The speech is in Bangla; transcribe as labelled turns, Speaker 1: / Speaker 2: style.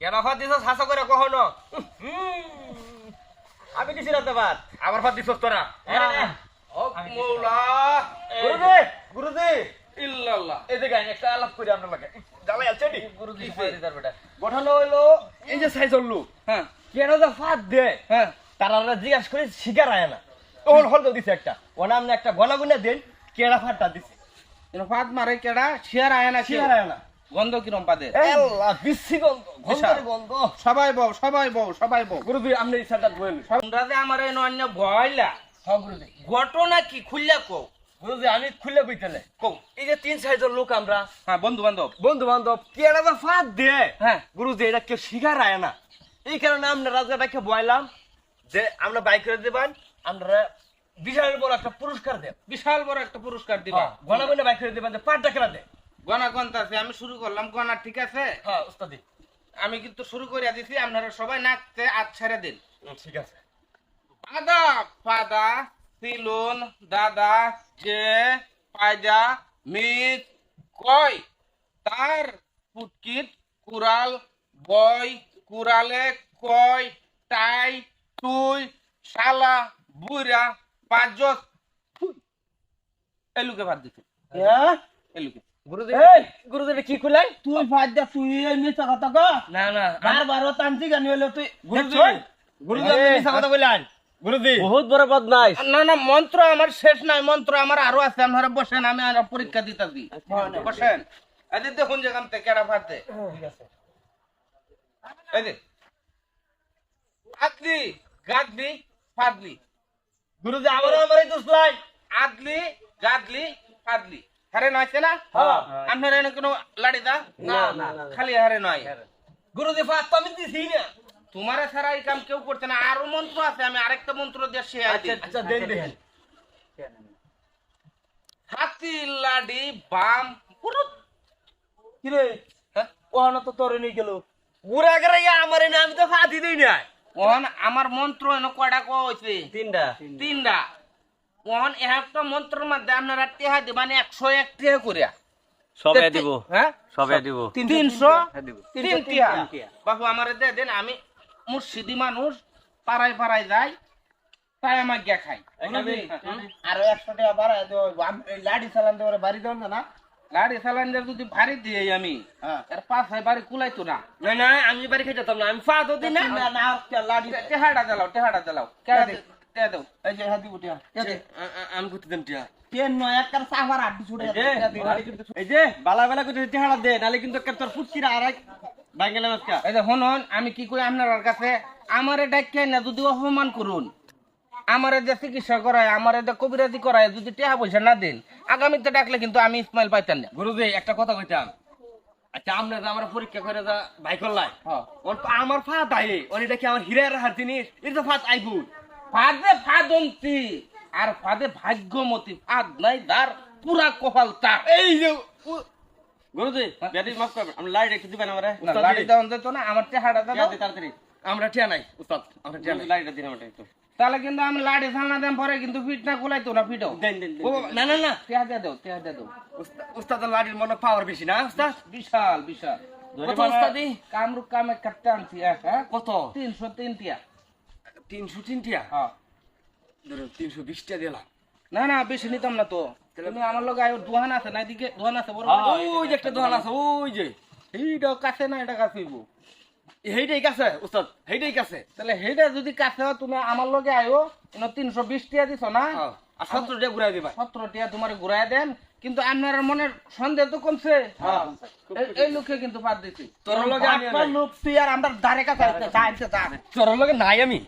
Speaker 1: কেডা ফাত দিছস হাসা করে কখনো?
Speaker 2: আমি দিছি না তো ভাত।
Speaker 1: আবার ফাত দিছস তোরা?
Speaker 2: ও মৌলা,
Speaker 1: গুরুজি, গুরুজি,
Speaker 2: ইল্লাল্লাহ।
Speaker 1: এই যে গাইন একটা আলাপ করি আপনার লাগে। জ্বালাই আছে নি?
Speaker 2: গুরুজি ফাদি তার বেটা।
Speaker 1: ঘটনা হইলো এই যে সাইজর লোক,
Speaker 2: হ্যাঁ
Speaker 1: কেন যে ফাত দে,
Speaker 2: হ্যাঁ।
Speaker 1: তারা জিজ্ঞাসা করে শিকার আয় না। তখন হল দিছে একটা, ও নাম একটা গলা গুনে দেন, কেডা ফাতটা দিছে।
Speaker 2: ফাদ মারে কেডা শিয়ার আয় না,
Speaker 1: শিকার আয় না।
Speaker 2: গন্ধ কিরম পাদে?
Speaker 1: আল্লাহ, বিশ্রী গন্ধ, গন্ধের গন্ধ।
Speaker 2: সবাই বউ, সবাই বউ, সবাই বউ।
Speaker 1: গুরুজি আপনি এই সাইডটা বলেন।
Speaker 2: তোমরা যে আমার এই অন্য ভয়লা
Speaker 1: হ্যাঁ গুরুজি।
Speaker 2: ঘটনা কি খুললা কও?
Speaker 1: গুরুজি আমি খুলে বইতেলে
Speaker 2: কও।
Speaker 1: এই যে 3 সাইজের লোক আমরা,
Speaker 2: হ্যাঁ বন্ধু বান্ধব।
Speaker 1: বন্ধু বান্ধব, কেডা যে ফাত দে,
Speaker 2: হ্যাঁ
Speaker 1: গুরুজি এটা কেউ শিকার আয় না। এই কারণে আমরা রাজগাটাকে বয়লাম যে আমরা বাইক করে দেবেন, আমরা বিশাল বড় একটা পুরস্কার দেব।
Speaker 2: বিশাল বড় একটা পুরস্কার দিবা।
Speaker 1: গলা বলে বাইক করে দেবেন যে 5 টাকা দেয়।
Speaker 2: গনা গন্তাছে, আমি শুরু করলাম গনা, ঠিক আছে?
Speaker 1: হ্যাঁ উস্তাদি,
Speaker 2: আমি কিন্তু শুরু করে দিছি, আপনারা সবাই নাচতে আজ ছেড়ে দিন।
Speaker 1: ঠিক আছে।
Speaker 2: দাদা ফাদা সিলুন দাদা যে পায়জা মিস কয় তার পুটকিট কুড়াল বয় কুড়ালে কয় টাই তুই শালা বুইরা পাঁচজস এলুকে ভাত দিছে
Speaker 3: হ্যাঁ
Speaker 2: এলুকে
Speaker 1: গুরুজি,
Speaker 3: এই
Speaker 1: গুরুজি এটা কি খুলেন?
Speaker 3: তুই ফাঁদ দে, তুই এই মিথ্যা কথা কও।
Speaker 1: না না
Speaker 3: বারবার তান্ত্রি গানি হইলো তুই
Speaker 1: গুরুজি, গুরুজি আপনি মিছা কথা বললেন। গুরুজি
Speaker 3: বহুত বড় বদমাইশ।
Speaker 2: না না, মন্ত্র আমার শেষ নাই, মন্ত্র আমার আরো আছে। আপনারা বসেন, আমি আর পরীক্ষা দিতেছি। বসেন। এই যে দেখুন যে কামতে কেডা ফাতে।
Speaker 1: ঠিক আছে।
Speaker 2: এই যে আদলি গাদলি ফাদলি,
Speaker 1: গুরুজি আমারও আমারই দোষ নাই।
Speaker 2: আদলি গাদলি ফাদলি হারে নয়ছে না?
Speaker 1: হ্যাঁ।
Speaker 2: আপনারা এনে কোনো লাড়ি দা
Speaker 1: না, না,
Speaker 2: খালি হারে নয়।
Speaker 1: গুরুজি ফাত তো আমি দিছি না।
Speaker 2: তোমার ছাড়া এই কাম কেউ করছে না। আরো মন্ত্র আছে, আমি আরেকটা মন্ত্র দিয়ে শেয়ার
Speaker 1: আচ্ছা
Speaker 2: দিই।
Speaker 1: আচ্ছা দেন দেন।
Speaker 2: হাতি লাডি বাম পুরুত।
Speaker 3: কি রে
Speaker 2: হ্যাঁ?
Speaker 3: ওহানো তো তোরে নিয়ে গেল।
Speaker 1: পুরা করে আমারে না, আমি তো ফাতি দেই না।
Speaker 2: ওহন আমার মন্ত্র এনে কয়টা কো হইছে?
Speaker 3: তিনটা।
Speaker 2: তিনটা। ওহন একটা মন্ত্রের মধ্যে আপনারা টেহা দিবানে 101 টেহা করিয়া।
Speaker 3: সবে দিব,
Speaker 2: হ্যাঁ
Speaker 3: সবে দিব।
Speaker 2: 300
Speaker 3: দিব।
Speaker 2: 3 টিয়া। বাবু আমারে দে দেন, আমি মুর্শিদি মানুষ, পাড়ায় পাড়ায় যাই, তাই আমার গিয়া খাই।
Speaker 3: আরো 100 টাকা বাড়ায় দেব। লাড়ি চালান দেওয়ার বাড়ি দেন না।
Speaker 2: লাড়ি সালান্ডার যদি ভারী দিয়ে আমি
Speaker 3: হ্যাঁ।
Speaker 2: এর পাশে বাড়ি কুলাইতো না।
Speaker 1: না না আমি বাড়ি খাইতাম না, আমি ফাত হতি না।
Speaker 3: না না লাড়ি
Speaker 2: টেহাটা জ্বালাও, টেহাটা জ্বালাও। কেডা দে টেহা দাও।
Speaker 3: এই যে হাতি উঠিয়া
Speaker 1: আমি করতে দেন টিয়া।
Speaker 3: পেন নয় একবার সাভার আড্ডি ছুটে
Speaker 1: এই যে বালা বালা করে টিহাড়া দে, নালে কিন্তু একটা তোর ফুটকিরা আরেক বাঙ্গালা মাছকা।
Speaker 2: এই যে হনন, আমি কি কই আপনার কাছে, আমারে ডাক্তার না যদি অপমান করুন, আমারে যে চিকিৎসা করায়, আমারে যে কবিরাজি করায়, যদি টেহা পয়সা না দেন, আগামীতে ডাকলে কিন্তু আমি ইসমাইল পাইতাম না।
Speaker 1: গুরুজি একটা কথা কইতাম। আচ্ছা আমরা যে আমার পরীক্ষা করে যা ভাই করলাই,
Speaker 2: হ্যাঁ।
Speaker 1: আমার ফাত আই অনিটা কি আমার হীরার হার জিনিস, এটা তো ফাত আইবু।
Speaker 2: ফাদে ফাদন্তি আর ফাদে ভাগ্যমতী, ফাদ নাই দার পুরা কপাল তার।
Speaker 1: এই যে গুরুজি ব্যাটারি মাফ করবেন, আমরা লাইট একটু দিবেন আমারে।
Speaker 2: না, লাড়ি দেওয়া যেত না, আমার টেহাটা দাও।
Speaker 1: তাড়াতাড়ি আমরা টিয়া নাই উস্তাদ, আমরা টিয়া নাই, লাইটটা দিন আমারে একটু
Speaker 2: তাহলে কিন্তু আমি লাড়ি সালনা দেন পরে কিন্তু ফিট না কুলাইতো না, ফিটও।
Speaker 1: দেন দেন দেন। না না না
Speaker 2: টেহা দিয়ে দাও, টেহা দিয়ে দাও।
Speaker 1: উস্তাদের লাড়ির মনে পাওয়ার বেশি না উস্তাদ।
Speaker 2: বিশাল বিশাল।
Speaker 1: কত উস্তাদি?
Speaker 2: কামরুক কামে কাটতে আনছি, হ্যাঁ
Speaker 1: কত?
Speaker 2: 303 টিয়া।
Speaker 1: 303 টিয়া।
Speaker 2: হ্যাঁ।
Speaker 1: ধরুন 320 টিয়া দিলাম।
Speaker 2: না না বেশি নিতাম না তো। তুমি আমার লগে আয়, দোহান আছে না, এদিকে দোহান আছে বড় বড়।
Speaker 1: ওই যে একটা দোকান আছে, ওই যে
Speaker 2: এইটা কাছে না, এটা কাছে হইবো।
Speaker 1: হেইটাই কাছে উস্তাদ, হেইটাই কাছে।
Speaker 2: তাহলে হেটা যদি কাছে হয়, তুমি আমার লগে আয়ো। 320 টিয়া দিছ না,
Speaker 1: আর 17 টিয়া ঘুরাই দিবা।
Speaker 2: 17 টিয়া তোমার ঘুরাই দেন। কিন্তু আপনার মনের সন্দেহ তো কমছে। এই লোকে কিন্তু বাদ দিছি।
Speaker 1: তোর লগে আমি
Speaker 3: লোক তুই আর আমরা ধারে কাছে
Speaker 1: তোর লগে নাই আমি।